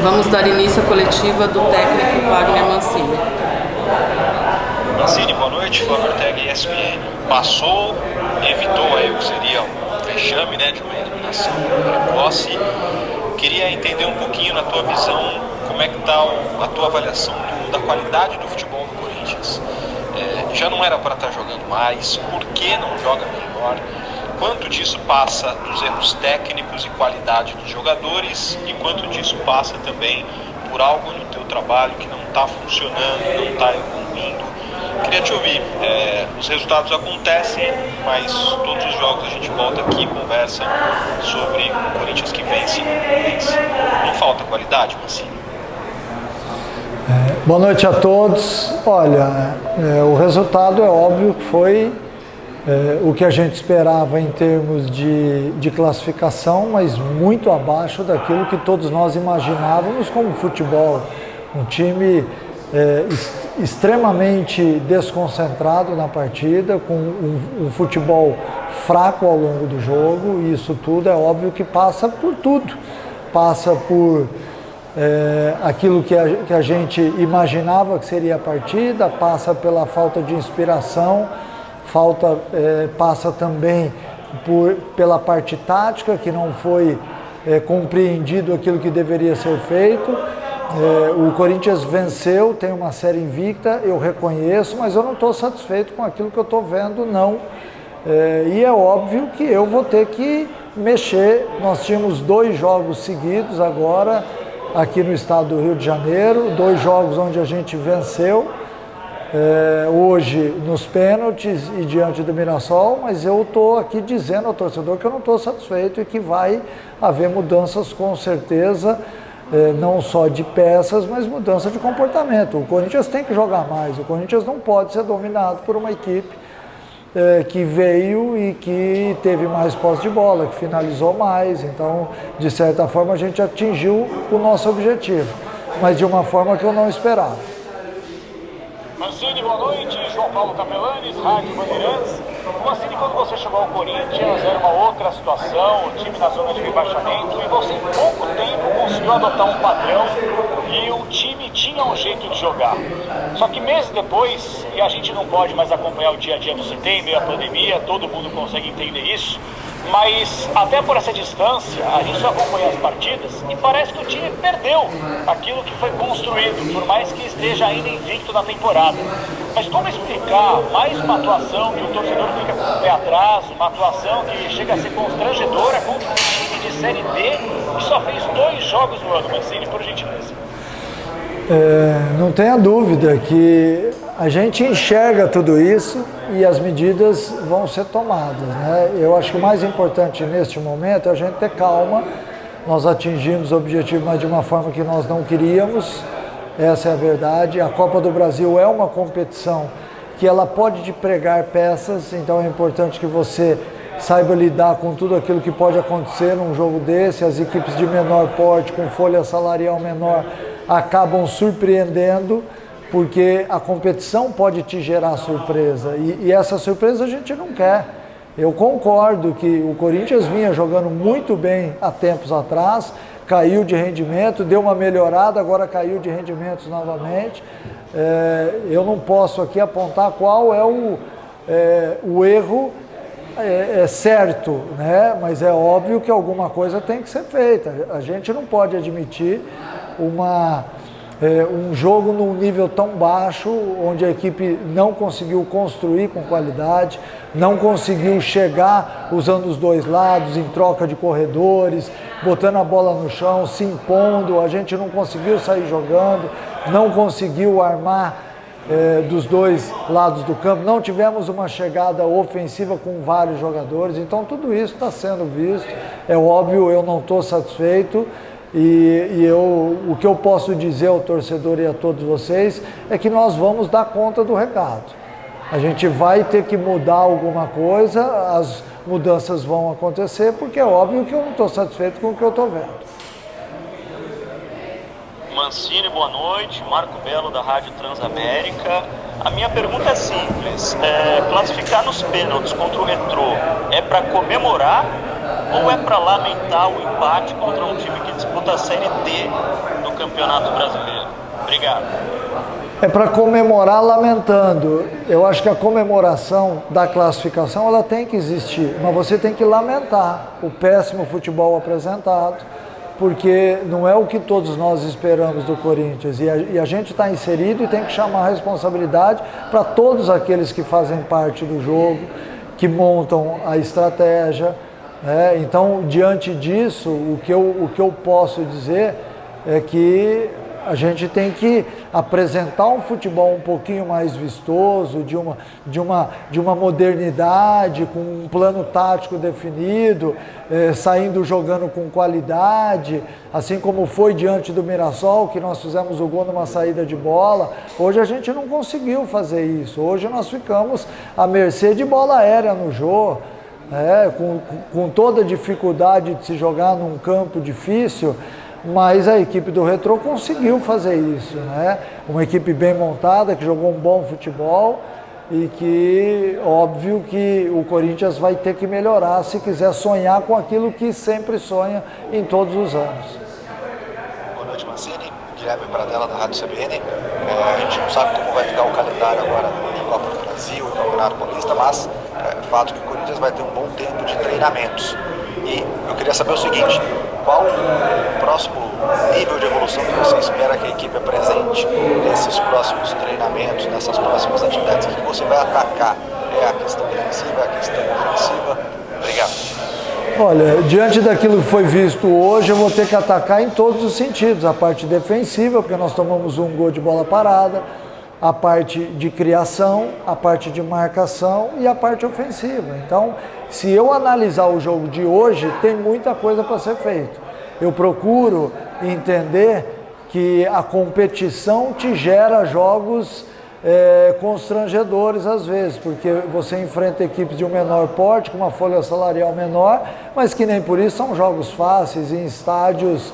Vamos dar início à coletiva do técnico Wagner Mancini. Mancini, boa noite. Flávio Ortega, ESPN. Passou, evitou aí o que seria um vexame, né, de uma eliminação precoce. Queria entender um pouquinho, na tua visão, como é que está a tua avaliação da qualidade do futebol do Corinthians. Já não era para estar jogando mais, por que não joga melhor? Quanto disso passa dos erros técnicos e qualidade dos jogadores e quanto disso passa também por algo no teu trabalho que não está funcionando, não está evoluindo? Queria te ouvir. Os resultados acontecem, mas todos os jogos a gente volta aqui e conversa sobre o Corinthians que vence e não vence. Não falta qualidade, Mancini? Boa noite a todos. Olha, o resultado é óbvio que foi o que a gente esperava em termos de classificação, mas muito abaixo daquilo que todos nós imaginávamos como futebol. Um time extremamente desconcentrado na partida, com um futebol fraco ao longo do jogo, e isso tudo é óbvio que passa por tudo. Passa por aquilo que a gente imaginava que seria a partida, passa pela falta de inspiração, passa também pela parte tática, que não foi compreendido aquilo que deveria ser feito. O Corinthians venceu, tem uma série invicta, eu reconheço, mas eu não estou satisfeito com aquilo que eu estou vendo, não. E é óbvio que eu vou ter que mexer. Nós tínhamos 2 jogos seguidos agora, aqui no estado do Rio de Janeiro, 2 jogos onde a gente venceu, hoje nos pênaltis e diante do Mirassol, mas eu estou aqui dizendo ao torcedor que eu não estou satisfeito e que vai haver mudanças com certeza, não só de peças, mas mudança de comportamento. O Corinthians tem que jogar mais, o Corinthians não pode ser dominado por uma equipe que veio e que teve mais posse de bola, que finalizou mais. Então, de certa forma, a gente atingiu o nosso objetivo, mas de uma forma que eu não esperava. Mancini, boa noite. João Paulo Capelanes, Rádio Bandeirantes. Mancini, quando você chegou ao Corinthians, era uma outra situação, o time na zona de rebaixamento, e você em pouco tempo conseguiu adotar um padrão e o time tinha um jeito de jogar. Só que meses depois, e a gente não pode mais acompanhar o dia a dia do CT, a pandemia, todo mundo consegue entender isso, mas até por essa distância, a gente só acompanha as partidas e parece que o time perdeu aquilo que foi construído, por mais que esteja ainda invicto na temporada. Mas como explicar mais uma atuação que o torcedor fica com o pé atrás, uma atuação que chega a ser constrangedora contra um time de Série D que só fez 2 jogos no ano, Mancini, por gentileza? Não tenha dúvida que a gente enxerga tudo isso e as medidas vão ser tomadas, né? Eu acho que o mais importante neste momento é a gente ter calma. Nós atingimos o objetivo, mas de uma forma que nós não queríamos, essa é a verdade. A Copa do Brasil é uma competição que ela pode te pregar peças, então é importante que você saiba lidar com tudo aquilo que pode acontecer num jogo desse. As equipes de menor porte, com folha salarial menor, acabam surpreendendo, porque a competição pode te gerar surpresa, e essa surpresa a gente não quer. Eu concordo que o Corinthians vinha jogando muito bem há tempos atrás, caiu de rendimento, deu uma melhorada, agora caiu de rendimentos novamente. Eu não posso aqui apontar qual é o erro certo, né? Mas é óbvio que alguma coisa tem que ser feita. A gente não pode admitir um jogo num nível tão baixo, onde a equipe não conseguiu construir com qualidade, não conseguiu chegar usando os 2 lados, em troca de corredores, botando a bola no chão, se impondo. A gente não conseguiu sair jogando, não conseguiu armar dos 2 lados do campo, não tivemos uma chegada ofensiva com vários jogadores. Então tudo isso está sendo visto. É óbvio, eu não estou satisfeito. O que eu posso dizer ao torcedor e a todos vocês é que nós vamos dar conta do recado. A gente vai ter que mudar alguma coisa, as mudanças vão acontecer, porque é óbvio que eu não estou satisfeito com o que eu estou vendo. Mancini, boa noite. Marco Belo, da Rádio Transamérica. A minha pergunta é simples. Classificar nos pênaltis contra o Retrô é para comemorar ou é para lamentar o empate contra um time que disputa a Série D do Campeonato Brasileiro? Obrigado. É para comemorar lamentando. Eu acho que a comemoração da classificação ela tem que existir, mas você tem que lamentar o péssimo futebol apresentado, porque não é o que todos nós esperamos do Corinthians. E a gente está inserido e tem que chamar a responsabilidade para todos aqueles que fazem parte do jogo, que montam a estratégia. Então, diante disso, o que eu posso dizer é que a gente tem que apresentar um futebol um pouquinho mais vistoso, de uma modernidade, com um plano tático definido, saindo jogando com qualidade, assim como foi diante do Mirassol, que nós fizemos o gol numa saída de bola. Hoje a gente não conseguiu fazer isso, hoje nós ficamos à mercê de bola aérea no jogo, com toda a dificuldade de se jogar num campo difícil. Mas a equipe do Retrô conseguiu fazer isso, né? Uma equipe bem montada, que jogou um bom futebol e que, óbvio que o Corinthians vai ter que melhorar se quiser sonhar com aquilo que sempre sonha em todos os anos. Boa noite, Mancini. Guilherme Pradella, da Rádio CBN. A gente não sabe como vai ficar o calendário agora da Copa do Brasil e Campeonato Paulista, mas é fato que o Corinthians vai ter um bom tempo de treinamentos. E eu queria saber o seguinte: qual o próximo nível de evolução que você espera que a equipe apresente nesses próximos treinamentos, nessas próximas atividades? O que você vai atacar? É a questão defensiva, é a questão ofensiva? Obrigado. Olha, diante daquilo que foi visto hoje, eu vou ter que atacar em todos os sentidos. A parte defensiva, porque nós tomamos um gol de bola parada, a parte de criação, a parte de marcação e a parte ofensiva. Então, se eu analisar o jogo de hoje, tem muita coisa para ser feito. Eu procuro entender que a competição te gera jogos constrangedores às vezes, porque você enfrenta equipes de um menor porte, com uma folha salarial menor, mas que nem por isso são jogos fáceis, em estádios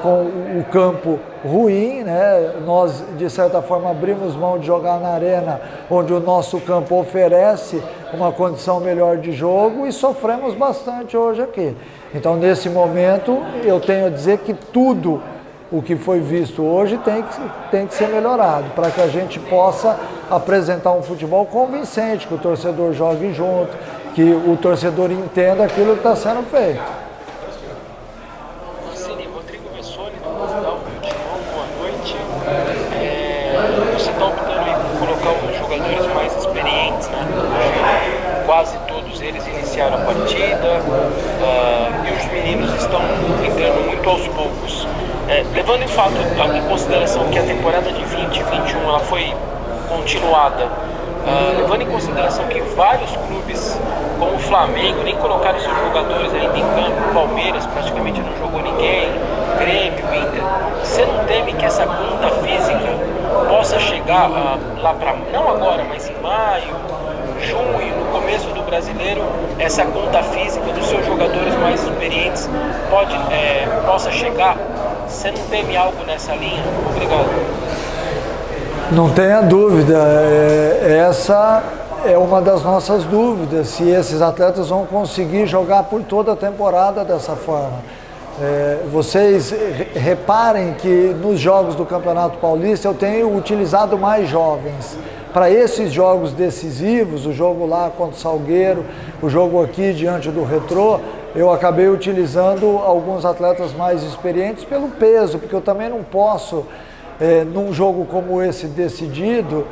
com o campo ruim, né? Nós, de certa forma, abrimos mão de jogar na arena, onde o nosso campo oferece uma condição melhor de jogo, e sofremos bastante hoje aqui. Então, nesse momento, eu tenho a dizer que tudo o que foi visto hoje tem que ser melhorado, para que a gente possa apresentar um futebol convincente, que o torcedor jogue junto, que o torcedor entenda aquilo que está sendo feito. Você está optando em colocar alguns jogadores mais experientes, né? Quase todos eles iniciaram a partida e os meninos estão entrando muito aos poucos. Levando em consideração que a temporada de 2021 ela foi continuada, levando em consideração que vários clubes, como o Flamengo, nem colocaram seus jogadores ainda em campo, o Palmeiras praticamente não jogou ninguém, Grêmio, Inter, você não teme que essa conta física possa chegar lá para, não agora, mas em maio, junho, no começo do Brasileiro, essa conta física dos seus jogadores mais experientes possa chegar? Você não teme algo nessa linha? Obrigado. Não tenha dúvida, essa é uma das nossas dúvidas, se esses atletas vão conseguir jogar por toda a temporada dessa forma. Vocês reparem que nos jogos do Campeonato Paulista eu tenho utilizado mais jovens. Para esses jogos decisivos, o jogo lá contra o Salgueiro, o jogo aqui diante do Retrô, eu acabei utilizando alguns atletas mais experientes pelo peso, porque eu também não posso, num jogo como esse decidido,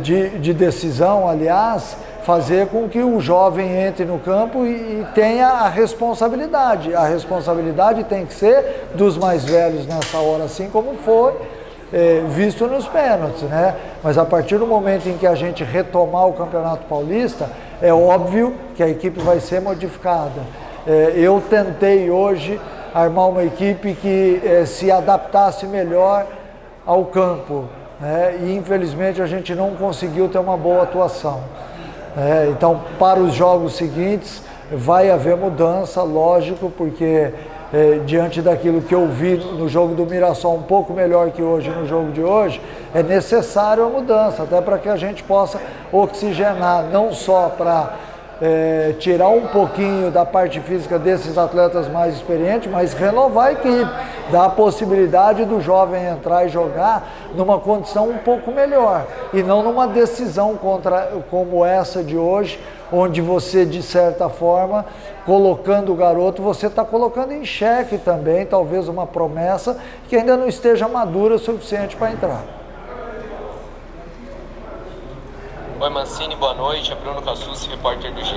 de decisão, aliás, fazer com que o jovem entre no campo e tenha a responsabilidade. A responsabilidade tem que ser dos mais velhos nessa hora, assim como foi visto nos pênaltis, né? Mas a partir do momento em que a gente retomar o Campeonato Paulista, é óbvio que a equipe vai ser modificada. Eu tentei hoje armar uma equipe que se adaptasse melhor ao campo, e infelizmente a gente não conseguiu ter uma boa atuação. Então, para os jogos seguintes vai haver mudança, lógico, porque diante daquilo que eu vi no jogo do Mirassol um pouco melhor que hoje no jogo de hoje, é necessário a mudança, até para que a gente possa oxigenar, não só para tirar um pouquinho da parte física desses atletas mais experientes, mas renovar a equipe, dar a possibilidade do jovem entrar e jogar numa condição um pouco melhor, e não numa decisão como essa de hoje, onde você, de certa forma, colocando o garoto, você está colocando em xeque também, talvez uma promessa que ainda não esteja madura o suficiente para entrar. Oi Mancini, boa noite, é Bruno Cassucci, repórter do GE.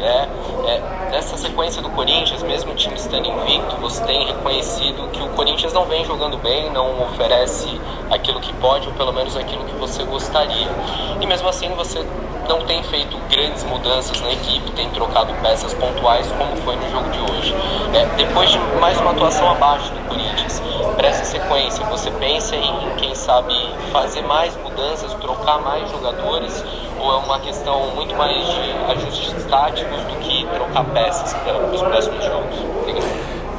Nessa sequência do Corinthians, mesmo o time estando invicto, você tem reconhecido que o Corinthians não vem jogando bem, não oferece aquilo que pode, ou pelo menos aquilo que você gostaria. E mesmo assim você não tem feito grandes mudanças na equipe, tem trocado peças pontuais, como foi no jogo de hoje. Depois de mais uma atuação abaixo do Corinthians, para essa sequência, você pensa em, quem sabe, fazer mais mudanças, trocar mais jogadores, ou é uma questão muito mais de ajustes táticos do que trocar peças para os próximos jogos?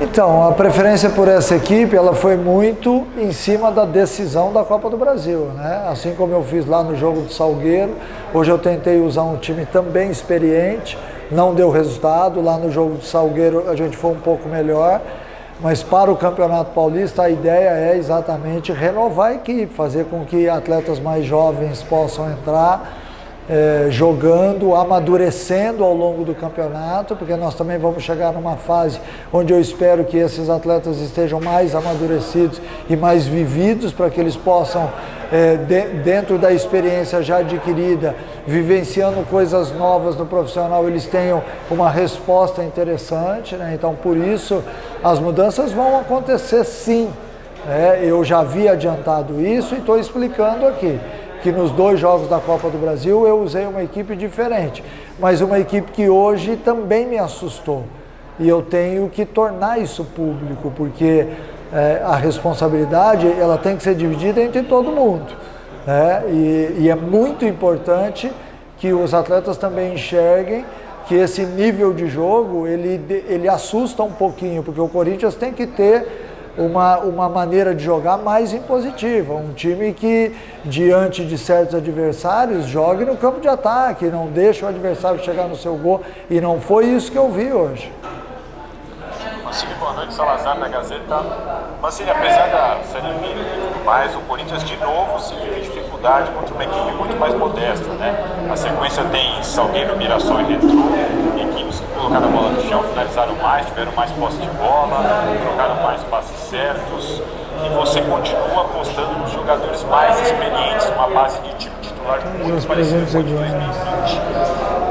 Então, a preferência por essa equipe, ela foi muito em cima da decisão da Copa do Brasil, né? Assim como eu fiz lá no jogo do Salgueiro, hoje eu tentei usar um time também experiente, não deu resultado, lá no jogo do Salgueiro a gente foi um pouco melhor, mas para o Campeonato Paulista a ideia é exatamente renovar a equipe, fazer com que atletas mais jovens possam entrar, jogando, amadurecendo ao longo do campeonato, porque nós também vamos chegar numa fase onde eu espero que esses atletas estejam mais amadurecidos e mais vividos, para que eles possam, dentro da experiência já adquirida, vivenciando coisas novas no profissional, eles tenham uma resposta interessante, né? Então, por isso, as mudanças vão acontecer sim. Eu já havia adiantado isso e estou explicando aqui que nos 2 jogos da Copa do Brasil eu usei uma equipe diferente, mas uma equipe que hoje também me assustou. E eu tenho que tornar isso público, porque a responsabilidade ela tem que ser dividida entre todo mundo, né? E é muito importante que os atletas também enxerguem que esse nível de jogo ele assusta um pouquinho, porque o Corinthians tem que ter uma maneira de jogar mais impositiva, um time que, diante de certos adversários, jogue no campo de ataque, não deixe o adversário chegar no seu gol, e não foi isso que eu vi hoje. Mancini, boa noite, Salazar da Gazeta. Mancini, apesar da Série B e tudo mais, o Corinthians de novo se viu em dificuldade contra uma equipe muito mais modesta, né? A sequência tem Salgueiro, Mirassol e Retrô, equipes que colocaram a bola no chão, finalizaram mais, tiveram mais posse de bola, trocaram mais passes certos, e você continua apostando nos jogadores mais experientes, uma base de time titular muito parecida com a de 2020.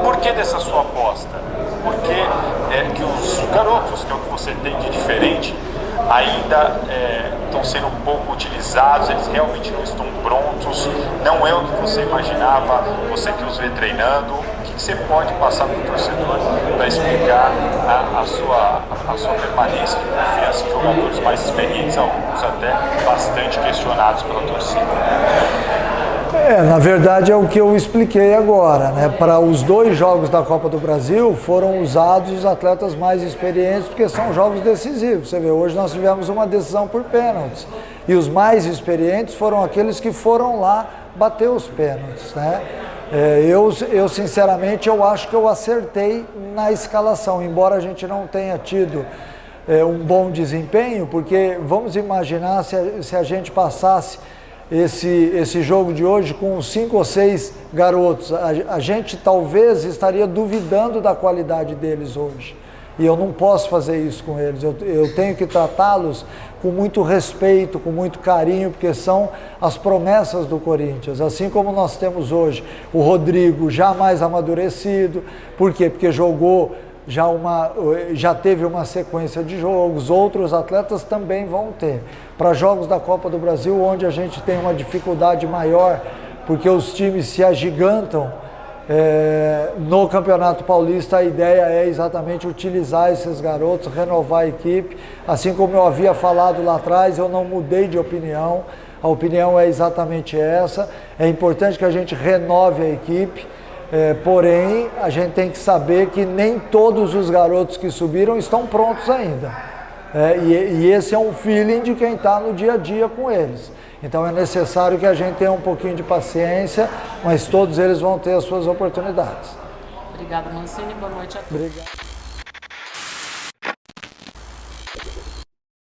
Por que dessa sua aposta? Porque que os garotos, que é o que você tem de diferente, ainda estão sendo um pouco utilizados, eles realmente não estão prontos, não é o que você imaginava, você que os vê treinando. O que você pode passar para o torcedor para explicar a sua permanência de confiança em jogadores mais experientes, alguns até bastante questionados pela torcida? Na verdade é o que eu expliquei agora, né? Para os 2 jogos da Copa do Brasil foram usados os atletas mais experientes, porque são jogos decisivos. Você vê, hoje nós tivemos uma decisão por pênaltis, e os mais experientes foram aqueles que foram lá bater os pênaltis, né? Eu sinceramente, eu acho que eu acertei na escalação, embora a gente não tenha tido um bom desempenho, porque vamos imaginar se a gente passasse esse jogo de hoje com 5 ou 6 garotos, a gente talvez estaria duvidando da qualidade deles hoje, e eu não posso fazer isso com eles, eu tenho que tratá-los com muito respeito, com muito carinho, porque são as promessas do Corinthians, assim como nós temos hoje o Rodrigo já mais amadurecido. Por quê? Porque jogou, já teve uma sequência de jogos, outros atletas também vão ter. Para jogos da Copa do Brasil, onde a gente tem uma dificuldade maior, porque os times se agigantam, no Campeonato Paulista a ideia é exatamente utilizar esses garotos, renovar a equipe. Assim como eu havia falado lá atrás, eu não mudei de opinião, a opinião é exatamente essa. É importante que a gente renove a equipe, porém a gente tem que saber que nem todos os garotos que subiram estão prontos ainda, e esse é um feeling de quem está no dia a dia com eles. Então é necessário que a gente tenha um pouquinho de paciência, mas todos eles vão ter as suas oportunidades. Obrigada, Mancini. Boa noite a todos. Obrigado.